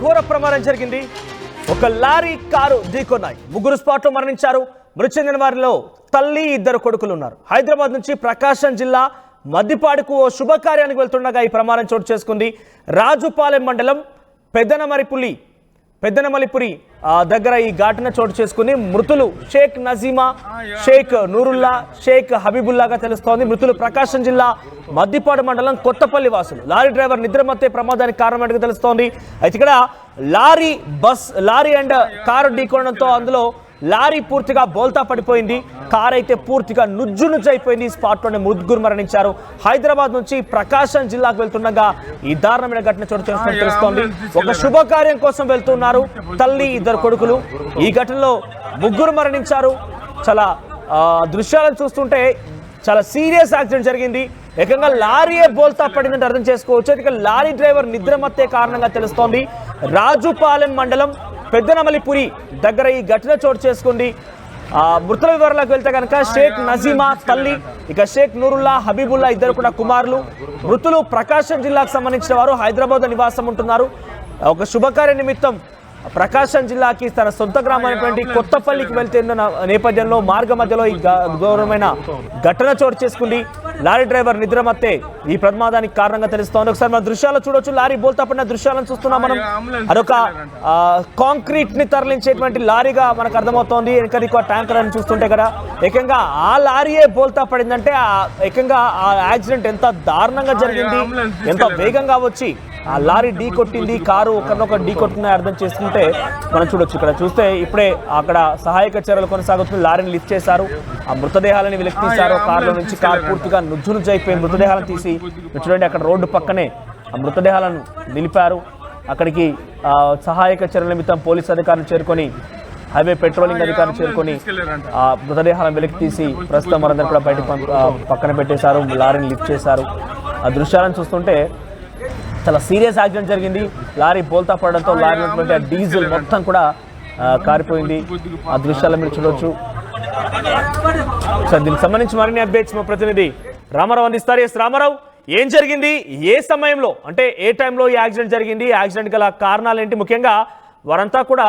ఘోర ప్రమాదం జరిగింది. ఒక లారీ కారు ఢీకొన్నాయి. ముగ్గురు స్పాట్లో మరణించారు. మృతి చెందిన వారిలో తల్లి, ఇద్దరు కొడుకులు ఉన్నారు. హైదరాబాద్ నుంచి ప్రకాశం జిల్లా మద్దిపాడుకు ఓ శుభకార్యానికి వెళ్తుండగా ఈ ప్రమాదం చోటు చేసుకుంది. రాజుపాలెం మండలం పెద్దనమలిపురి దగ్గర ఈ ఘటన చోటు చేసుకుని మృతులు షేక్ నజీమా, షేక్ నూరుల్లా, షేక్ హబీబుల్లాగా తెలుస్తోంది. మృతులు ప్రకాశం జిల్లా మద్దిపాడు మండలం కొత్తపల్లి వాసులు. లారీ డ్రైవర్ నిద్రమత్తే ప్రమాదానికి కారణమైనట్టు తెలుస్తోంది. అయితే ఇక్కడ లారీ అండ్ కారు ఢీకొనడంతో అందులో లారీ పూర్తిగా బోల్తా పడిపోయింది. కారు అయితే పూర్తిగా నుజ్జునుజ్జైపోయింది. స్పాట్లోనే ముగ్గురు మరణించారు. హైదరాబాద్ నుంచి ప్రకాశం జిల్లాకు వెళ్తుండగా ఈ దారుణమైన ఘటన చోటు చేసుకుని తెలుస్తోంది. ఒక శుభకార్యం కోసం వెళ్తున్నారు తల్లి, ఇద్దరు కొడుకులు. ఈ ఘటనలో ముగ్గురు మరణించారు. చాలా దృశ్యాలను చూస్తుంటే చాలా సీరియస్ యాక్సిడెంట్ జరిగింది. ఏకంగా లారీయే బోల్తా పడిందంటే అర్థం చేసుకోవచ్చు. ఇక లారీ డ్రైవర్ నిద్రమత్తే కారణంగా తెలుస్తోంది. రాజుపాలెం మండలం పెద్దనమలిపురి దగ్గర ఈ ఘటన చోటు చేసుకుంది. మృతుల వివరాలకు వెళ్తే కనుక షేక్ నజీమా తల్లి, ఇక షేక్ నూరుల్లా, హబీబుల్లా ఇద్దరు కూడా కుమారులు. మృతులు ప్రకాశం జిల్లాకు సంబంధించిన వారు. హైదరాబాద్ నివాసం ఉంటున్నారు. ఒక శుభకార్య నిమిత్తం ప్రకాశం జిల్లాకి తన సొంత గ్రామైనటువంటి కొత్తపల్లికి వెళ్తున్న నేపథ్యంలో మార్గ మధ్యలో ఈ ఘోరమైన ఘటన చోటు చేసుకుంది. లారీ డ్రైవర్ నిద్రమత్తే ఈ ప్రమాదానికి కారణంగా తెలుస్తోంది. ఒకసారి మన దృశ్యాలు చూడొచ్చు. లారీ బోల్తా పడిన దృశ్యాలను చూస్తున్నాం మనం. అదొక కాంక్రీట్ ని తరలించేటువంటి లారీగా మనకు అర్థమవుతోంది. వెనక ట్యాంకర్ అని చూస్తుంటే కదా, ఏకంగా ఆ లారీయే బోల్తా పడిందంటే ఏకంగా ఆ యాక్సిడెంట్ ఎంత దారుణంగా జరిగింది, ఎంత వేగంగా వచ్చి ఆ లారీ ఢీ కొట్టింది, కారు ఒకరినొకరు ఢీ కొట్టిందని అర్థం చేసుకుంటే మనం చూడొచ్చు. ఇక్కడ చూస్తే ఇప్పుడే అక్కడ సహాయక చర్యలు కొనసాగుతుంది. లారీని లిఫ్ట్ చేశారు. ఆ మృతదేహాలని వెలికి తీశారు. కారులో నుంచి కారు పూర్తిగా నుజ్జునుజ్జైపోయి మృతదేహాలను తీసి చూడండి, అక్కడ రోడ్డు పక్కనే ఆ మృతదేహాలను నిలిపారు. అక్కడికి సహాయక చర్యల నిమిత్తం పోలీసు అధికారులు చేరుకొని, హైవే పెట్రోలింగ్ అధికారులు చేరుకొని ఆ మృతదేహాలను వెలికి తీసి ప్రస్తుతం మనందరూ కూడా బయట పక్కన పెట్టేశారు. లారీని లిఫ్ట్ చేశారు. ఆ దృశ్యాలను చూస్తుంటే చాలా సీరియస్ యాక్సిడెంట్ జరిగింది. లారీ బోల్తా పడడంతో లారీ ఉన్నటువంటి ఆ డీజిల్ మొత్తం కూడా కారిపోయింది. ఆ దృశ్యాలను మీరు చూడవచ్చు. సార్, దీనికి సంబంధించి మరిన్ని అప్డేట్స్ మా ప్రతినిధి రామారావు అందిస్తారు. ఎస్ రామారావు, ఏం జరిగింది, ఏ సమయంలో, అంటే ఏ టైంలో ఈ యాక్సిడెంట్ జరిగింది, యాక్సిడెంట్ గల కారణాలు ఏంటి? ముఖ్యంగా వారంతా కూడా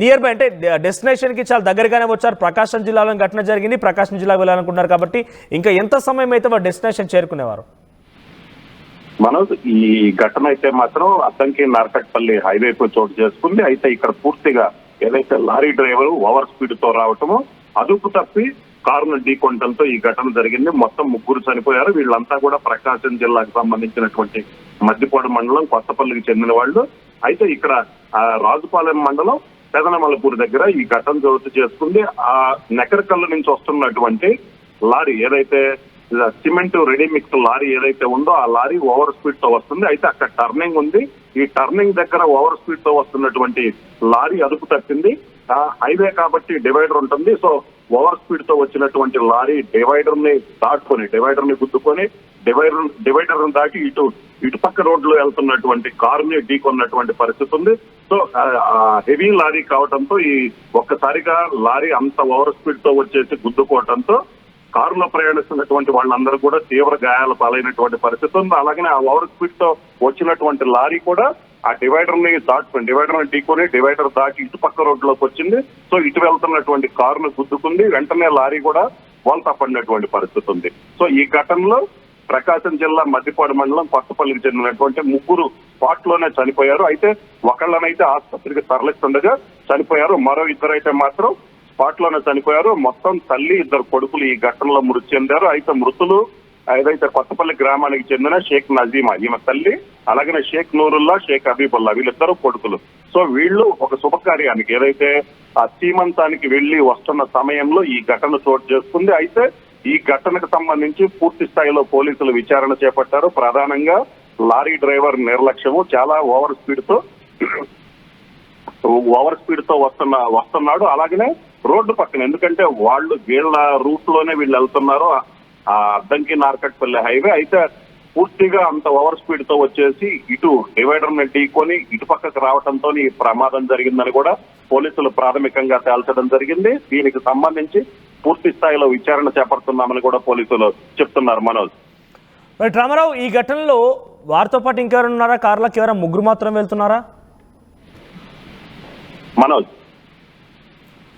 నియర్ బై, అంటే డెస్టినేషన్కి చాలా దగ్గరగానే వచ్చారు. ప్రకాశం జిల్లాలో ఘటన జరిగింది, ప్రకాశం జిల్లాకు వెళ్ళాలనుకున్నారు కాబట్టి ఇంకా ఎంత సమయం అయితే వారు డెస్టినేషన్ చేరుకునేవారు? మనోజ్, ఈ ఘటన అయితే మాత్రం అద్దంకి నార్కట్పల్లి హైవేకు చోటు చేసుకుంది. అయితే ఇక్కడ పూర్తిగా ఏదైతే లారీ డ్రైవర్ ఓవర్ స్పీడ్ తో రావటమో అదుపు తప్పి కారును ఢీకొనడంతో ఈ ఘటన జరిగింది. మొత్తం ముగ్గురు చనిపోయారు. వీళ్ళంతా కూడా ప్రకాశం జిల్లాకు సంబంధించినటువంటి మద్దిపాడు మండలం కొత్తపల్లికి చెందిన వాళ్ళు. అయితే ఇక్కడ రాజుపాలెం మండలం పెదనమలపూర్ దగ్గర ఈ ఘటన చోటు చేసుకుంది. ఆ నెకరకల్లు నుంచి వస్తున్నటువంటి లారీ, ఏదైతే సిమెంట్ రెడీ మిక్స్ లారీ ఏదైతే ఉందో ఆ లారీ ఓవర్ స్పీడ్ తో వస్తుంది. అయితే అక్కడ టర్నింగ్ ఉంది. ఈ టర్నింగ్ దగ్గర ఓవర్ స్పీడ్ తో వస్తున్నటువంటి లారీ అదుపు తప్పింది. హైవే కాబట్టి డివైడర్ ఉంటుంది. సో ఓవర్ స్పీడ్ తో వచ్చినటువంటి లారీ డివైడర్ ని దాటుకొని, డివైడర్ ని గుద్దుకొని, డివైడర్ ని దాటి ఇటుపక్క రోడ్లో వెళ్తున్నటువంటి కారుని ఢీకొన్నటువంటి పరిస్థితి ఉంది. సో హెవీ లారీ కావడంతో ఈ ఒక్కసారిగా లారీ అంత ఓవర్ స్పీడ్ తో వచ్చేసి గుద్దుకోవడంతో కారులో ప్రయాణిస్తున్నటువంటి వాళ్ళందరూ కూడా తీవ్ర గాయాల పాలైనటువంటి పరిస్థితి ఉంది. అలాగనే ఆ ఓవర్ స్పీడ్ తో వచ్చినటువంటి లారీ కూడా ఆ డివైడర్ ని ఢీకొని డివైడర్ దాటి ఇటుపక్క రోడ్లోకి వచ్చింది. సో ఇటు వెళ్తున్నటువంటి కారును గుద్దుకుంది. వెంటనే లారీ కూడా బోల్తా పడినటువంటి పరిస్థితి ఉంది. సో ఈ ఘటనలో ప్రకాశం జిల్లా మద్దిపాడు మండలం కొత్తపల్లికి చెందినటువంటి ముగ్గురు స్పాట్ లోనే చనిపోయారు. అయితే ఒకళ్ళనైతే ఆసుపత్రికి తరలిస్తుండగా చనిపోయారు. మరో ఇద్దరైతే మాత్రం స్పాట్ లోనే చనిపోయారు. మొత్తం తల్లి, ఇద్దరు కొడుకులు ఈ ఘటనలో మృతి చెందారు. అయితే మృతులు ఏదైతే కొత్తపల్లి గ్రామానికి చెందిన షేక్ నజీమా, ఈమె తల్లి, అలాగనే షేక్ నూరుల్లా, షేక్ హబీబుల్లా, వీళ్ళిద్దరు కొడుకులు. సో వీళ్ళు ఒక శుభకార్యానికి, ఏదైతే ఆ సీమంతానికి వెళ్లి వస్తున్న సమయంలో ఈ ఘటన చోటు చేసుకుంది. అయితే ఈ ఘటనకు సంబంధించి పూర్తి స్థాయిలో పోలీసులు విచారణ చేపట్టారు. ప్రధానంగా లారీ డ్రైవర్ నిర్లక్ష్యము, చాలా ఓవర్ స్పీడ్ తో వస్తున్నాడు. అలాగనే రోడ్డు పక్కన, ఎందుకంటే వీళ్ళ రూట్ లోనే వీళ్ళు వెళ్తున్నారు, ఆ అద్దంకి నార్కట్పల్లి హైవే. అయితే పూర్తిగా అంత ఓవర్ స్పీడ్ తో వచ్చేసి ఇటు డివైడర్ ని ఢీకొని ఇటు పక్కకు రావడంతో ఈ ప్రమాదం జరిగిందని కూడా పోలీసులు ప్రాథమికంగా తేల్చడం జరిగింది. దీనికి సంబంధించి పూర్తి స్థాయిలో విచారణ చేపడుతున్నామని కూడా పోలీసులు చెప్తున్నారు. మనోజ్, రామారావు, ఈ ఘటనలో వారితో పాటు ఇంకెవరు ఉన్నారా? కార్లోకి ఎవరైనా ముగ్గురు మాత్రం వెళ్తున్నారా? మనోజ్.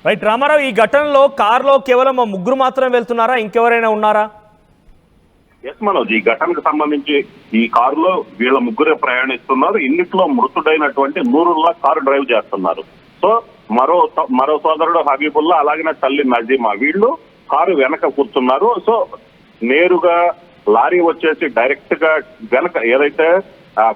రైట్ రామారావు, ఈ ఘటనలో కారులో కేవలం ముగ్గురు మాత్రమే వెళ్తున్నారా, ఇంకెవరైనా ఉన్నారా? ఎస్ మనోజ్, ఈ ఘటనకు సంబంధించి ఈ కారులో వీళ్ళ ముగ్గురే ప్రయాణిస్తున్నారు. ఇన్నిట్లో మృతుడైనటువంటి నూరుల్లా కారు డ్రైవ్ చేస్తున్నారు. సో మరో సోదరుడు హబీబుల్లా, అలాగే తల్లి నజీమా, వీళ్ళు కారు వెనక కూర్చున్నారు. సో నేరుగా లారీ వచ్చేసి డైరెక్ట్ గా వెనక ఏదైతే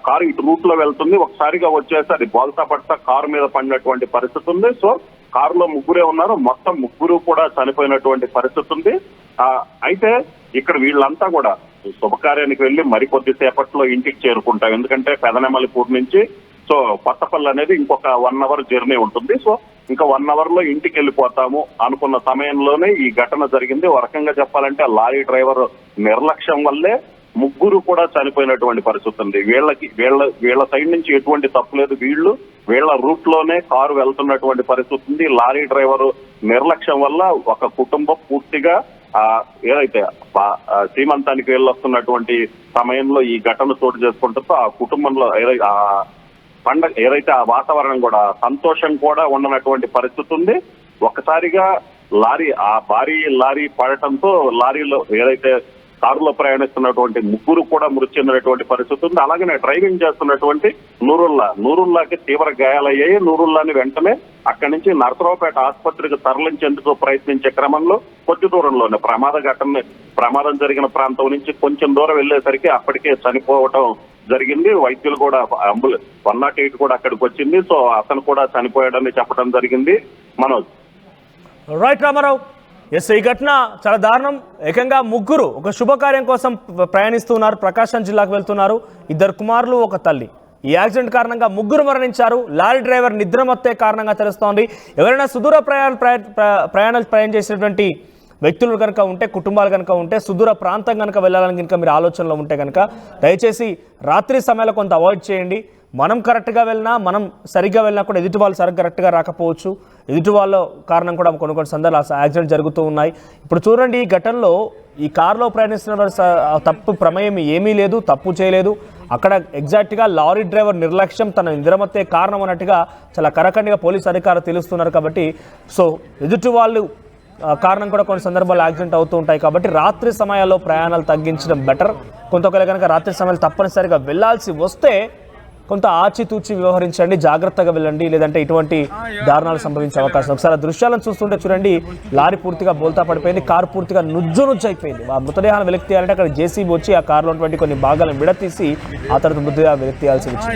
కారు ఇటు రూట్ లో వెళ్తుంది, ఒకసారిగా వచ్చేసి అది బోల్తా పడతా కారు మీద పడినటువంటి పరిస్థితి ఉంది. సో కారులో ముగ్గురే ఉన్నారు, మొత్తం ముగ్గురు కూడా చనిపోయినటువంటి పరిస్థితి ఉంది. అయితే ఇక్కడ వీళ్ళంతా కూడా శుభకార్యానికి వెళ్లి మరికొద్ది సేపట్లో ఇంటికి చేరుకుంటాం. ఎందుకంటే పెదనెమలిపూర్ నుంచి సో కొత్తపల్లి అనేది ఇంకొక 1 hour జర్నీ ఉంటుంది. సో ఇంకా 1 hour లో ఇంటికి వెళ్ళిపోతాము అనుకున్న సమయంలోనే ఈ ఘటన జరిగింది. ఒక రకంగా చెప్పాలంటే లారీ డ్రైవర్ నిర్లక్ష్యం వల్లే ముగ్గురు కూడా చనిపోయినటువంటి పరిస్థితి ఉంది. వీళ్ళ సైడ్ నుంచి ఎటువంటి తప్పు లేదు. వీళ్ళ రూట్ లోనే కారు వెళ్తున్నటువంటి పరిస్థితి ఉంది. లారీ డ్రైవర్ నిర్లక్ష్యం వల్ల ఒక కుటుంబం పూర్తిగా ఏదైతే సీమంతానికి వెళ్ళొస్తున్నటువంటి సమయంలో ఈ ఘటన చోటు చేసుకుంటుందో ఆ కుటుంబంలో పండగ ఏదైతే ఆ వాతావరణం కూడా సంతోషం కూడా ఉండనటువంటి పరిస్థితి ఉంది. ఒక్కసారిగా భారీ లారీ పడటంతో లారీలో ఏదైతే కారులో ప్రయాణిస్తున్నటువంటి ముగ్గురు కూడా మృతి చెందినటువంటి పరిస్థితి ఉంది. అలాగే డ్రైవింగ్ చేస్తున్నటువంటి నూరుల్లాకి తీవ్ర గాయాలయ్యాయి. నూరుల్లాని వెంటనే అక్కడి నుంచి నరసరావుపేట ఆసుపత్రికి తరలించేందుకు ప్రయత్నించే క్రమంలో కొద్ది దూరంలోనే ప్రమాదం జరిగిన ప్రాంతం నుంచి కొంచెం దూరం వెళ్లేసరికి అప్పటికే చనిపోవటం జరిగింది. వైద్యులు కూడా 108 కూడా అక్కడికి వచ్చింది. సో అతను కూడా చనిపోయాడని చెప్పడం జరిగింది. మనోజ్. రైట్ రామారావు, ఎస్, ఈ ఘటన చాలా దారుణం. ఏకంగా ముగ్గురు ఒక శుభకార్యం కోసం ప్రయాణిస్తున్నారు, ప్రకాశం జిల్లాకు వెళ్తున్నారు. 2 కుమారులు, 1 తల్లి. ఈ యాక్సిడెంట్ కారణంగా ముగ్గురు మరణించారు. లారీ డ్రైవర్ నిద్రమత్తే కారణంగా తెలుస్తోంది. ఎవరైనా సుదూర ప్రయాణాలు చేసినటువంటి వ్యక్తులు కనుక ఉంటే, కుటుంబాలు కనుక ఉంటే, సుదూర ప్రాంతం కనుక వెళ్ళాలని కనుక మీరు ఆలోచనలో ఉంటే కనుక దయచేసి రాత్రి సమయంలో కొంత అవాయిడ్ చేయండి. మనం కరెక్ట్గా వెళ్ళినా, మనం సరిగ్గా వెళ్ళినా కూడా ఎదుటి వాళ్ళు సరిగ్గా కరెక్ట్గా రాకపోవచ్చు. ఎదుటి వాళ్ళ కారణం కూడా కొన్ని సందర్భాలు యాక్సిడెంట్ జరుగుతూ ఉన్నాయి. ఇప్పుడు చూడండి, ఈ ఘటనలో ఈ కారులో ప్రయాణిస్తున్న తప్పు ప్రమేయం ఏమీ లేదు, తప్పు చేయలేదు. అక్కడ ఎగ్జాక్ట్గా లారీ డ్రైవర్ నిర్లక్ష్యం తన నిద్రమత్తే కారణం అన్నట్టుగా చాలా కరకండిగా పోలీసు అధికారులు తెలుస్తున్నారు. కాబట్టి సో ఎదుటి వాళ్ళు కారణం కూడా కొన్ని సందర్భాలు యాక్సిడెంట్ అవుతూ ఉంటాయి. కాబట్టి రాత్రి సమయాల్లో ప్రయాణాలు తగ్గించడం బెటర్. కొంతొకరు కనుక రాత్రి సమయాలు తప్పనిసరిగా వెళ్లాల్సి వస్తే కొంత ఆచితూచి వ్యవహరించండి, జాగ్రత్తగా వెళ్ళండి, లేదంటే ఇటువంటి దారుణాలు సంభవించే అవకాశం. ఒకసారి దృశ్యాలను చూస్తుంటే చూడండి, లారీ పూర్తిగా బోల్తా పడిపోయింది, కారు పూర్తిగా నుజ్జు అయిపోయింది. ఆ మృతదేహాన్ని వెలికి తీయాలంటే అక్కడ జేసీబీ వచ్చి ఆ కారులో ఉన్నటువంటి కొన్ని భాగాలను విడతీసి ఆ తర్వాత మృతదేహ వెలికి తీయాల్సి వచ్చింది.